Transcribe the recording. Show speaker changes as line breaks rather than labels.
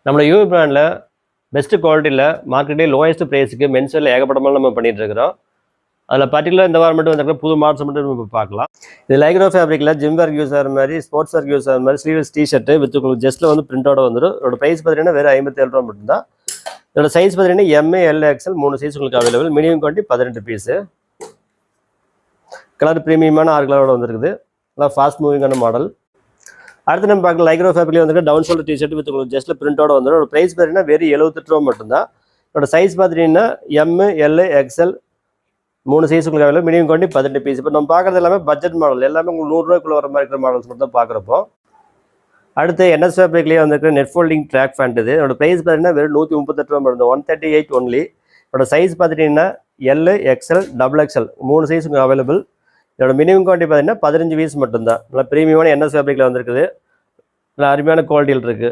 நம்மளோட யூவி பிராண்டில் பெஸ்ட்டு குவாலிட்டியில் மார்க்கெட்லேயே லோயஸ்ட் ப்ரைஸுக்கு மென்ஸ்வேரில் ஏகப்பட்டமாக நம்ம பண்ணிகிட்டு இருக்கிறோம். அதில் பர்டிகுலர் இந்த வாரம் மட்டும் வந்திருக்கிற புது மாடல்ஸ் மட்டும் நம்ம பார்க்கலாம். இது லைக்ரோ ஃபேப்ரிக்கில் ஜிம் ஒர்க் யூஸ் ஆகிற மாதிரி, ஸ்போர்ட்ஸ் ஒர்க் யூஸ் ஆகிற மாதிரி ஸ்லீவ்லெஸ் டிஷர்ட்டு வித் உங்களுக்கு ஜஸ்ட்டில் வந்து பிரிண்டோட வந்துடும். இதோட ப்ரைஸ் பார்த்தீங்கன்னா வெறும் 57 ரூபா மட்டும்தான். இதோட சைஸ் பார்த்தீங்கன்னா எம்ஏ எல் எக்ஸ்எல் 3 சைஸ் உங்களுக்கு available. Minimum quantity 18 piece. Colour ப்ரீமியமான 6 கலரோட வந்துருக்குது. நல்லா ஃபாஸ்ட் மூவிங்கான மாடல். அடுத்து நம்ம பார்க்கலாம் லைக்ரோ ஃபேப்ரிக்ல வந்து டவுன் ஷோல்டர் டிஷர்ட் வித் உங்களுக்கு ஜஸ்ட்டில் பிரிண்டோட வந்துடும். ஒரு ப்ரைஸ் பார்த்தீங்கன்னா வெறும் 78 ரூபா மட்டும்தான். இதோட சைஸ் பார்த்தீங்கன்னா எம்ஏ எல் எக்ஸ்எல் 3 சைஸ் உங்களுக்கு அவைலபிள். Minimum quantity 18 piece. இப்போ நம்ம பார்க்குறது எல்லாமே பட்ஜெட் மாடல், எல்லாமே உங்களுக்கு 100 ரூபாய்க்குள்ள வர மாதிரி இருக்கிற மாடல்ஸ் மட்டும் தான் பார்க்குறப்போ. அடுத்து என்எஸ் ஃபேப்ரிக்லேயே வந்துருக்கிற நெட் ஃபோல்டிங் ட்ராக் ஃபேண்ட் இது. இதோட ப்ரைஸ் பார்த்தீங்கன்னா வெறும் 138 ரூபா மட்டும், 138 ஒன்லி. இதோட சைஸ் பார்த்துட்டிங்கன்னா L XL double XL 3 size உங்களுக்கு அவைலபிள். இதோட மினிமம் குவான்டிட்டி பார்த்தீங்கன்னா 15 பீஸ் மட்டும்தான். நல்லா ப்ரீமியமான என்எஸ் ஃபேப்ரிக்கில் வந்துருக்குது. நல்லா அருமையான குவாலிட்டியில் இருக்குது.